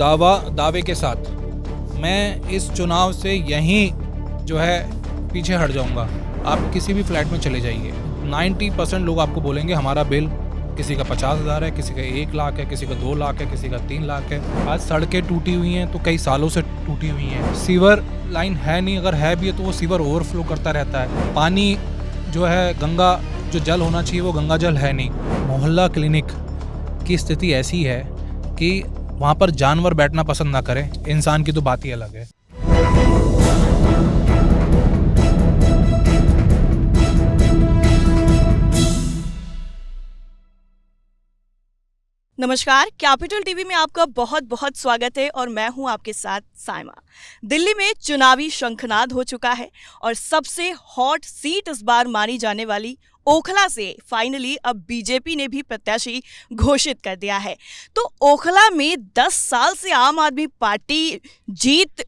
दावे के साथ मैं इस चुनाव से यहीं जो है पीछे हट जाऊंगा। आप किसी भी फ्लैट में चले जाइए, 90% लोग आपको बोलेंगे हमारा बिल किसी का 50,000 है, किसी का 1 लाख है, किसी का 2 लाख है, किसी का 3 लाख है। आज सड़कें टूटी हुई हैं तो कई सालों से टूटी हुई हैं। सीवर लाइन है नहीं, अगर है भी है तो वो सीवर ओवरफ्लो करता रहता है। पानी जो है गंगा जो जल होना चाहिए वो गंगा जल है नहीं। मोहल्ला क्लिनिक की स्थिति ऐसी है कि वहाँ पर जानवर बैठना पसंद ना करें, इंसान की तो बात ही अलग है। नमस्कार, कैपिटल टीवी में आपका बहुत बहुत स्वागत है और मैं हूं आपके साथ साइमा। दिल्ली में चुनावी शंखनाद हो चुका है और सबसे हॉट सीट इस बार मानी जाने वाली ओखला से फाइनली अब बीजेपी ने भी प्रत्याशी घोषित कर दिया है। तो ओखला में 10 साल से आम आदमी पार्टी जीत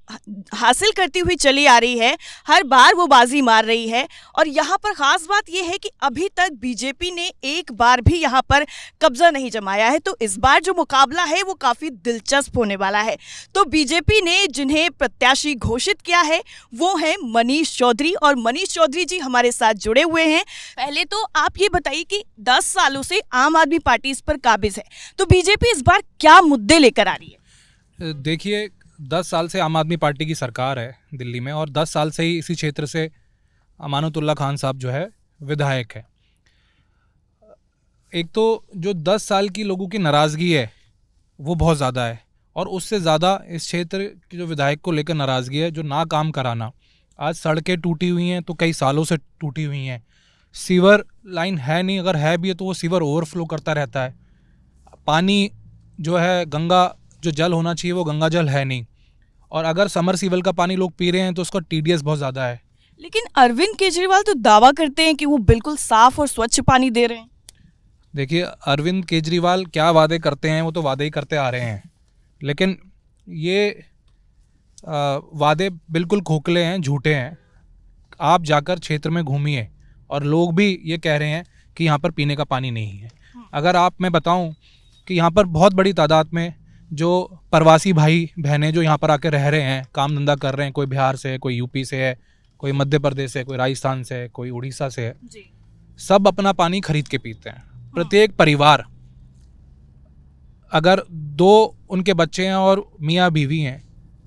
हासिल करती हुई चली आ रही है, हर बार वो बाजी मार रही है। और यहाँ पर खास बात यह है कि अभी तक बीजेपी ने एक बार भी यहाँ पर कब्जा नहीं जमाया है। तो इस बार जो मुकाबला है वो काफ़ी दिलचस्प होने वाला है। तो बीजेपी ने जिन्हें प्रत्याशी घोषित किया है वो है मनीष चौधरी, और मनीष चौधरी जी हमारे साथ जुड़े हुए हैं। पहले तो आप ये बताइए कि 10 सालों से आम आदमी पार्टी इस पर काबिज है, तो बीजेपी इस बार क्या मुद्दे लेकर आ रही है? देखिए, 10 साल से आम आदमी पार्टी की सरकार है दिल्ली में, और 10 साल से ही इसी क्षेत्र से अमानतुल्लाह खान साहब जो है विधायक है। एक तो जो 10 साल की लोगों की नाराज़गी है वो बहुत ज़्यादा है, और उससे ज़्यादा इस क्षेत्र के जो विधायक को लेकर नाराज़गी है, जो ना काम कराना। आज सड़कें टूटी हुई हैं तो कई सालों से टूटी हुई हैं। सीवर लाइन है नहीं, अगर है भी है तो वो सीवर ओवरफ्लो करता रहता है। पानी जो है गंगा जो जल होना चाहिए वो गंगा जल है नहीं, और अगर समरसीबल का पानी लोग पी रहे हैं तो उसका टीडीएस बहुत ज़्यादा है। लेकिन अरविंद केजरीवाल तो दावा करते हैं कि वो बिल्कुल साफ और स्वच्छ पानी दे रहे हैं। देखिए, अरविंद केजरीवाल क्या वादे करते हैं, वो तो वादे ही करते आ रहे हैं, लेकिन ये वादे बिल्कुल खोखले हैं, झूठे हैं। आप जाकर क्षेत्र में घूमिए और लोग भी ये कह रहे हैं कि यहाँ पर पीने का पानी नहीं है। अगर मैं बताऊं कि यहाँ पर बहुत बड़ी तादाद में जो प्रवासी भाई बहनें जो यहाँ पर आके रह रहे हैं, काम धंधा कर रहे हैं, कोई बिहार से है, कोई यूपी से है, कोई मध्य प्रदेश से है, कोई राजस्थान से है, कोई उड़ीसा से है, सब अपना पानी खरीद के पीते हैं। प्रत्येक परिवार, अगर 2 उनके बच्चे हैं और मियाँ बीवी हैं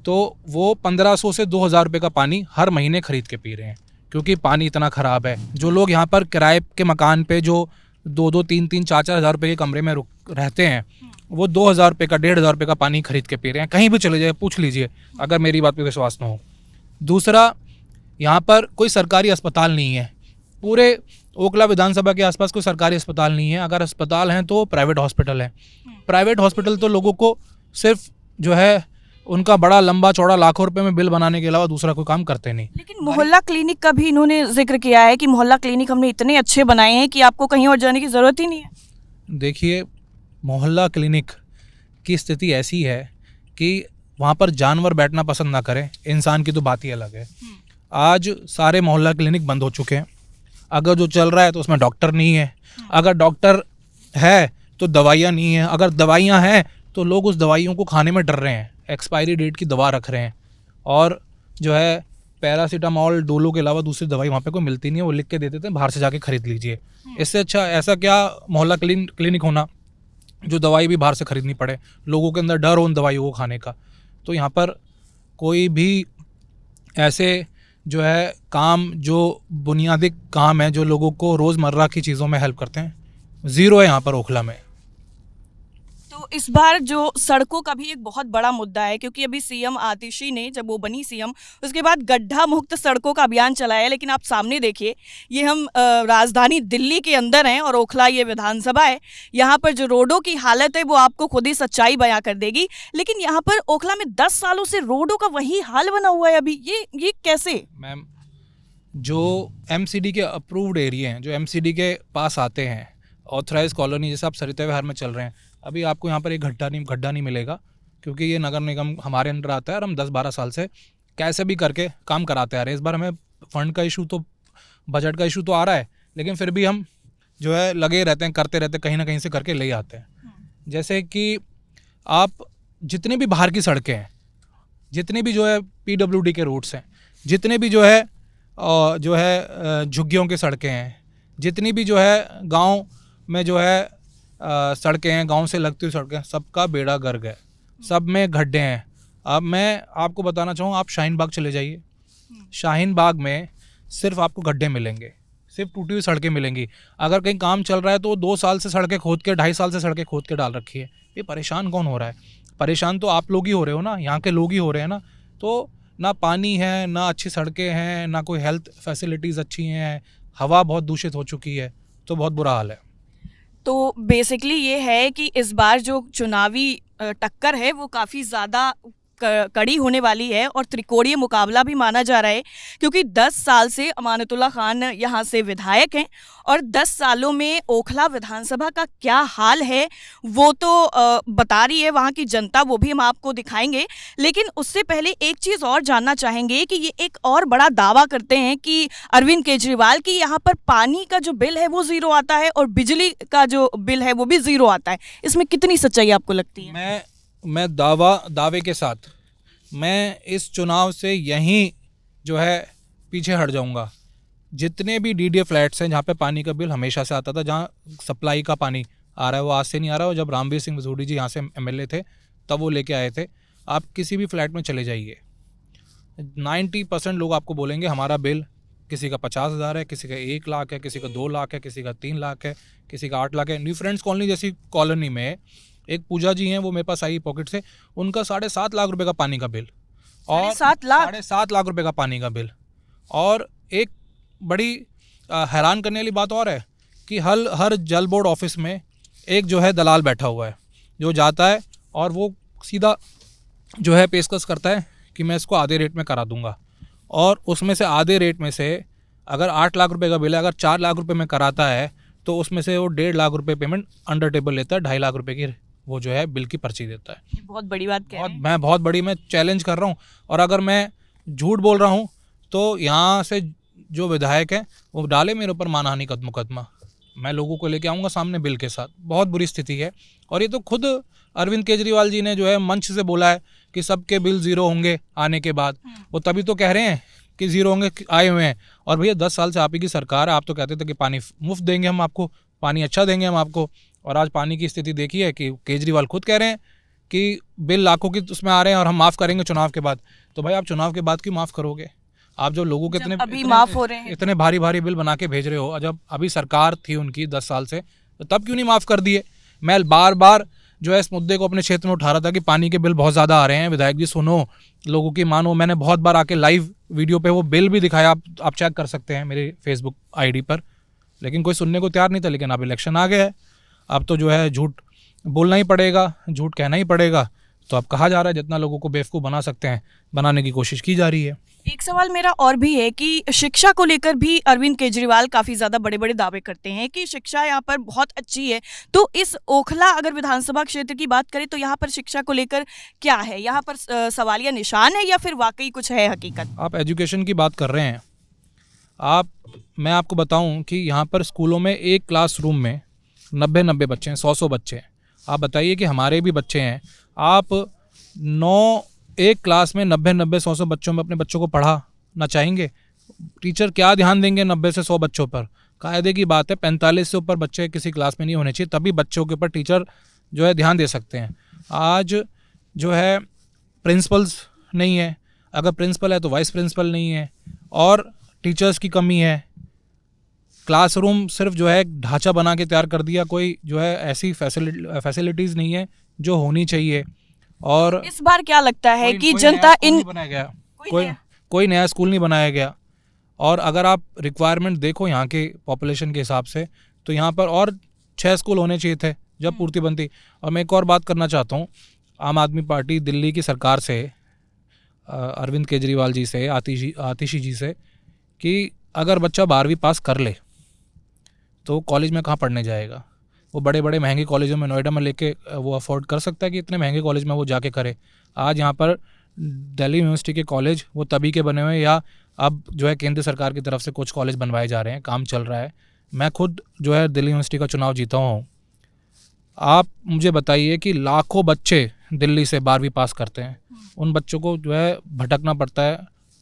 तो वो 1500 से 2000 रुपये का पानी हर महीने खरीद के पी रहे हैं, क्योंकि पानी इतना ख़राब है। जो लोग यहाँ पर किराए के मकान पे जो 2-2, 3-3, 4-4 हज़ार रुपये के कमरे में रहते हैं, वो 2000 रुपये का, 1500 रुपये का पानी खरीद के पी रहे हैं। कहीं भी चले जाए, पूछ लीजिए, अगर मेरी बात पे विश्वास ना हो। दूसरा, यहाँ पर कोई सरकारी अस्पताल नहीं है। पूरे ओखला विधानसभा के आसपास कोई सरकारी अस्पताल नहीं है। अगर अस्पताल हैं तो प्राइवेट हॉस्पिटल है। प्राइवेट हॉस्पिटल तो लोगों को सिर्फ जो है उनका बड़ा लंबा चौड़ा लाखों रुपए में बिल बनाने के अलावा दूसरा कोई काम करते नहीं। लेकिन मोहल्ला क्लिनिक का भी इन्होंने जिक्र किया है कि मोहल्ला क्लिनिक हमने इतने अच्छे बनाए हैं कि आपको कहीं और जाने की ज़रूरत ही नहीं है। देखिए, मोहल्ला क्लिनिक की स्थिति ऐसी है कि वहाँ पर जानवर बैठना पसंद ना करें, इंसान की तो बात ही अलग है। आज सारे मोहल्ला क्लिनिक बंद हो चुके हैं। अगर जो चल रहा है तो उसमें डॉक्टर नहीं है, अगर डॉक्टर है तो दवाइयाँ नहीं है, अगर दवाइयाँ हैं तो लोग उस दवाइयों को खाने में डर रहे हैं, एक्सपायरी डेट की दवा रख रहे हैं, और जो है पैरासीटामॉल, डोलो के अलावा दूसरी दवाई वहाँ पे कोई मिलती नहीं है, वो लिख के देते थे बाहर से जाके खरीद लीजिए। इससे अच्छा ऐसा क्या मोहल्ला क्लिनिक होना जो दवाई भी बाहर से खरीदनी पड़े, लोगों के अंदर डर हो उन दवाइयों को खाने का। तो यहाँ पर कोई भी ऐसे जो है काम, जो बुनियादी काम है, जो लोगों को रोज़मर्रा की चीज़ों में हेल्प करते हैं, ज़ीरो है यहाँ पर ओखला में। तो इस बार जो सड़कों का भी एक बहुत बड़ा मुद्दा है, क्योंकि अभी सीएम आतिशी ने, जब वो बनी सीएम, उसके बाद गड्ढा मुक्त सड़कों का अभियान चलाया। लेकिन आप सामने देखिए, ये हम राजधानी दिल्ली के अंदर हैं और ओखला ये विधानसभा है। यहाँ पर जो रोडों की हालत है वो आपको खुद ही सच्चाई बयां कर देगी। लेकिन यहाँ पर ओखला में 10 सालों से रोडों का वही हाल बना हुआ है अभी। ये कैसे? मैम, जो एमसीडी के अप्रूव्ड एरिया हैं, जो एमसीडी के पास आते हैं, ऑथराइज कॉलोनी, जैसे आप सरिता विहार में चल रहे हैं, अभी आपको यहाँ पर एक गड्ढा नहीं मिलेगा, क्योंकि ये नगर निगम हमारे अंडर आता है और हम 10-12 साल से कैसे भी करके काम कराते आ रहे हैं। इस बार हमें फंड का इशू तो, बजट का इशू तो आ रहा है, लेकिन फिर भी हम जो है लगे रहते हैं, करते रहते, कहीं ना कहीं से करके ले आते हैं। जैसे कि आप जितने भी बाहर की सड़कें हैं, जितने भी जो है PWD के रूट्स हैं, जितने भी जो है झुग्गियों की सड़कें हैं, जितनी भी जो है गांव में जो है सड़कें हैं, गांव से लगती हुई सड़कें, सबका बेड़ा गर्क है, सब में गड्ढे हैं। अब मैं आपको बताना चाहूँ, आप शाहीन बाग चले जाइए, शाहीन बाग में सिर्फ आपको गड्ढे मिलेंगे, सिर्फ टूटी हुई सड़कें मिलेंगी। अगर कहीं काम चल रहा है तो 2 साल से सड़कें खोद के, 2.5 साल से सड़कें खोद के डाल रखी है। ये परेशान कौन हो रहा है? परेशान तो आप लोग ही हो रहे हो ना, यहाँ के लोग ही हो रहे हैं ना। तो ना पानी है, ना अच्छी सड़कें हैं, ना कोई हेल्थ फैसिलिटीज़ अच्छी हैं, हवा बहुत दूषित हो चुकी है, तो बहुत बुरा हाल है। तो बेसिकली ये है कि इस बार जो चुनावी टक्कर है वो काफ़ी ज़्यादा कड़ी होने वाली है और त्रिकोणीय मुकाबला भी माना जा रहा है, क्योंकि 10 साल से अमानतुल्लाह खान यहाँ से विधायक हैं और 10 सालों में ओखला विधानसभा का क्या हाल है वो तो बता रही है वहाँ की जनता, वो भी हम आपको दिखाएंगे। लेकिन उससे पहले एक चीज़ और जानना चाहेंगे कि ये एक और बड़ा दावा करते हैं कि अरविंद केजरीवाल की यहाँ पर पानी का जो बिल है वो ज़ीरो आता है और बिजली का जो बिल है वो भी ज़ीरो आता है। इसमें कितनी सच्चाई आपको लगती है? मैं दावे के साथ मैं इस चुनाव से यहीं जो है पीछे हट जाऊंगा। जितने भी DDA फ्लैट्स हैं जहाँ पे पानी का बिल हमेशा से आता था, जहाँ सप्लाई का पानी आ रहा है वो आज से नहीं आ रहा है, और जब रामवीर सिंह मसूड़ी जी यहाँ से MLA थे तब वो लेके आए थे। आप किसी भी फ्लैट में चले जाइए, 90% लोग आपको बोलेंगे हमारा बिल, किसी का 50,000 है, किसी का 1 लाख है, किसी का 2 लाख है, किसी का 3 लाख है, किसी का 8 लाख है। न्यू फ्रेंड्स कॉलोनी जैसी कॉलोनी में एक पूजा जी हैं, वो मेरे पास आई पॉकेट से, उनका 7.5 लाख रुपए का पानी का बिल, और 7.5 लाख रुपए का पानी का बिल। और एक बड़ी हैरान करने वाली बात और है कि हर जल बोर्ड ऑफिस में एक जो है दलाल बैठा हुआ है, जो जाता है और वो सीधा जो है पेशकश करता है कि मैं इसको आधे रेट में करा दूंगा, और उसमें से आधे रेट में से अगर 8 लाख रुपए का बिल है, अगर 4 लाख रुपए में कराता है तो उसमें से वो 1.5 लाख रुपए पेमेंट अंडर टेबल लेता है, 2.5 लाख रुपए की वो जो है बिल की पर्ची देता है। बहुत बड़ी बात कह रहे हैं। मैं चैलेंज कर रहा हूँ, और अगर मैं झूठ बोल रहा हूँ तो यहाँ से जो विधायक हैं वो डाले मेरे ऊपर मानहानि का मुकदमा, मैं लोगों को लेके आऊँगा सामने बिल के साथ। बहुत बुरी स्थिति है, और ये तो खुद अरविंद केजरीवाल जी ने जो है मंच से बोला है कि सबके बिल ज़ीरो होंगे आने के बाद। वो तभी तो कह रहे हैं कि ज़ीरो होंगे, आए हुए हैं। और भैया 10 साल से आप ही की सरकार है, आप तो कहते थे कि पानी मुफ्त देंगे हम आपको, पानी अच्छा देंगे हम आपको, और आज पानी की स्थिति देखी है कि केजरीवाल खुद कह रहे हैं कि बिल लाखों की उसमें आ रहे हैं और हम माफ़ करेंगे चुनाव के बाद। तो भाई आप चुनाव के बाद क्यों माफ़ करोगे? आप जो लोगों के माफ़ हो रहे हैं, इतने भारी भारी बिल बना के भेज रहे हो, जब अभी सरकार थी उनकी 10 साल से, तो तब क्यों नहीं माफ़ कर दिए? मैं बार बार जो है इस मुद्दे को अपने क्षेत्र में उठा रहा था कि पानी के बिल बहुत ज़्यादा आ रहे हैं, विधायक जी सुनो, लोगों की मानो। मैंने बहुत बार आके लाइव वीडियो पे वो बिल भी दिखाया, आप चेक कर सकते हैं मेरे फेसबुक ID पर, लेकिन कोई सुनने को तैयार नहीं था। लेकिन अब इलेक्शन आ गया है, अब तो जो है झूठ बोलना ही पड़ेगा, झूठ कहना ही पड़ेगा। तो अब कहा जा रहा है जितना लोगों को बेवकूफ़ बना सकते हैं बनाने की कोशिश की जा रही है। एक सवाल मेरा और भी है कि शिक्षा को लेकर भी अरविंद केजरीवाल काफ़ी ज़्यादा बड़े बड़े दावे करते हैं कि शिक्षा यहाँ पर बहुत अच्छी है। तो इस ओखला अगर विधानसभा क्षेत्र की बात करें तो यहाँ पर शिक्षा को लेकर क्या है? यहाँ पर सवालिया निशान है या फिर वाकई कुछ है हकीकत? आप एजुकेशन की बात कर रहे हैं, मैं आपको बताऊं कि यहाँ पर स्कूलों में एक क्लासरूम में 90 बच्चे हैं, 100 बच्चे हैं। आप बताइए कि हमारे भी बच्चे हैं, आप एक क्लास में 90 100 बच्चों में अपने बच्चों को पढ़ाना चाहेंगे? टीचर क्या ध्यान देंगे 90 से 100 बच्चों पर? कायदे की बात है 45 से ऊपर बच्चे किसी क्लास में नहीं होने चाहिए, तभी बच्चों के ऊपर टीचर जो है ध्यान दे सकते हैं। आज जो है प्रिंसिपल्स नहीं है, अगर प्रिंसिपल है तो वाइस प्रिंसिपल नहीं है, और टीचर्स की कमी है। क्लासरूम सिर्फ जो है ढांचा बना के तैयार कर दिया, कोई जो है ऐसी फैसिलिटीज़ नहीं है जो होनी चाहिए। और इस बार क्या लगता है कि जनता इन बनाया गया कोई नया स्कूल नहीं बनाया गया। और अगर आप रिक्वायरमेंट देखो यहाँ के पॉपुलेशन के हिसाब से, तो यहाँ पर और 6 स्कूल होने चाहिए थे जब पूर्ति बनती। और मैं एक और बात करना चाहता हूँ आम आदमी पार्टी दिल्ली की सरकार से, अरविंद केजरीवाल जी से, आतिशी जी से, कि अगर बच्चा 12वीं पास कर ले तो कॉलेज में कहाँ पढ़ने जाएगा? वो बड़े बड़े महंगे कॉलेजों में नोएडा में लेके वो अफोर्ड कर सकता है कि इतने महंगे कॉलेज में वो जाके करे? आज यहाँ पर दिल्ली यूनिवर्सिटी के कॉलेज वो तभी के बने हुए हैं, या अब जो है केंद्र सरकार की तरफ से कुछ कॉलेज बनवाए जा रहे हैं, काम चल रहा है। मैं खुद जो है दिल्ली यूनिवर्सिटी का चुनाव जीता हूँ। आप मुझे बताइए कि लाखों बच्चे दिल्ली से 12वीं पास करते हैं, उन बच्चों को जो है भटकना पड़ता है,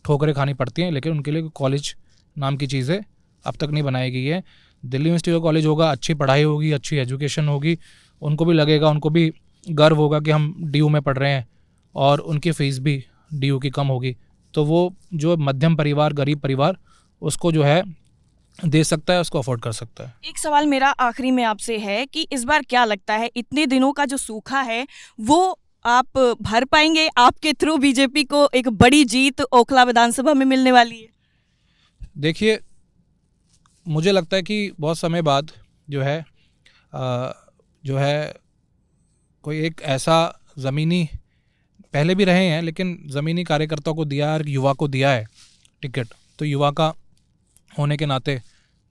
ठोकरें खानी पड़ती हैं, लेकिन उनके लिए कॉलेज नाम की चीज़ें अब तक नहीं बनाई गई है। दिल्ली यूनिवर्सिटी का कॉलेज होगा, अच्छी पढ़ाई होगी, अच्छी एजुकेशन होगी, उनको भी लगेगा, उनको भी गर्व होगा कि हम डीयू में पढ़ रहे हैं, और उनकी फ़ीस भी डीयू की कम होगी, तो वो जो मध्यम परिवार, गरीब परिवार, उसको जो है दे सकता है, उसको अफोर्ड कर सकता है। एक सवाल मेरा आखिरी में आपसे है कि इस बार क्या लगता है, इतने दिनों का जो सूखा है वो आप भर पाएंगे? आपके थ्रू बीजेपी को एक बड़ी जीत ओखला विधानसभा में मिलने वाली है। देखिए, मुझे लगता है कि बहुत समय बाद जो है कोई एक ऐसा ज़मीनी, पहले भी रहे हैं लेकिन ज़मीनी कार्यकर्ताओं को दिया है, युवा को दिया है टिकट, तो युवा का होने के नाते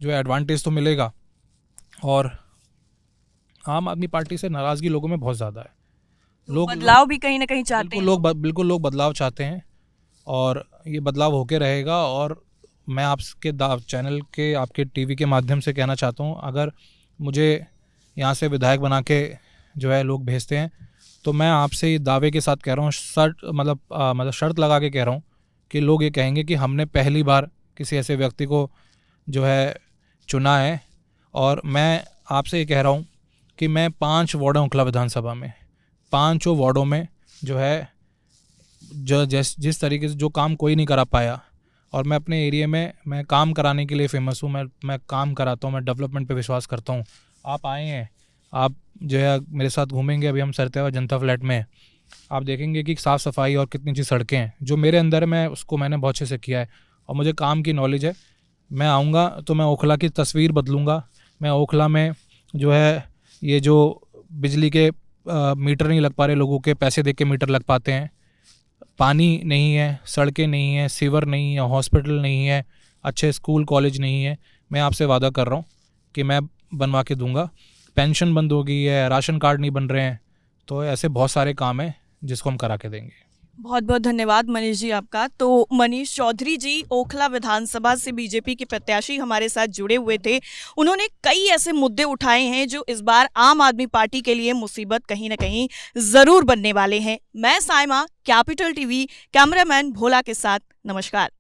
जो है एडवांटेज तो मिलेगा। और आम आदमी पार्टी से नाराज़गी लोगों में बहुत ज़्यादा है। लोग बदलाव भी कहीं ना कहीं चाहते हैं। बिल्कुल लोग बदलाव चाहते हैं, और ये बदलाव होके रहेगा। और मैं आपके चैनल के, आपके टीवी के माध्यम से कहना चाहता हूँ, अगर मुझे यहाँ से विधायक बना के जो है लोग भेजते हैं, तो मैं आपसे ये दावे के साथ कह रहा हूँ, शर्त लगा के कह रहा हूँ कि लोग ये कहेंगे कि हमने पहली बार किसी ऐसे व्यक्ति को जो है चुना है। और मैं आपसे ये कह रहा हूँ कि मैं 5 वार्ड हैं ओखला विधानसभा में, 5 वार्डों में जो है जिस तरीके से जो काम कोई नहीं करा पाया, और मैं अपने एरिया में मैं काम कराने के लिए फेमस हूँ, मैं काम कराता हूँ, मैं डेवलपमेंट पे विश्वास करता हूँ। आप आए हैं, आप जो है मेरे साथ घूमेंगे, अभी हम सरतेवा जनता फ्लैट में, आप देखेंगे कि साफ़ सफाई और कितनी अच्छी सड़कें हैं। जो मेरे अंदर है मैंने बहुत अच्छे से किया है, और मुझे काम की नॉलेज है। मैं आऊँगा तो मैं ओखला की तस्वीर बदलूँगा। मैं ओखला में जो है ये जो बिजली के मीटर नहीं लग पा रहे, लोगों के पैसे दे के मीटर लग पाते हैं, पानी नहीं है, सड़कें नहीं है, सीवर नहीं है, हॉस्पिटल नहीं है, अच्छे स्कूल कॉलेज नहीं है, मैं आपसे वादा कर रहा हूँ कि मैं बनवा के दूंगा। पेंशन बंद हो गई है, राशन कार्ड नहीं बन रहे हैं, तो ऐसे बहुत सारे काम हैं जिसको हम करा के देंगे। बहुत बहुत धन्यवाद मनीष जी आपका। तो मनीष चौधरी जी ओखला विधानसभा से बीजेपी के प्रत्याशी हमारे साथ जुड़े हुए थे। उन्होंने कई ऐसे मुद्दे उठाए हैं जो इस बार आम आदमी पार्टी के लिए मुसीबत कहीं ना कहीं जरूर बनने वाले हैं। मैं साइमा, कैपिटल टीवी, कैमरामैन भोला के साथ, नमस्कार।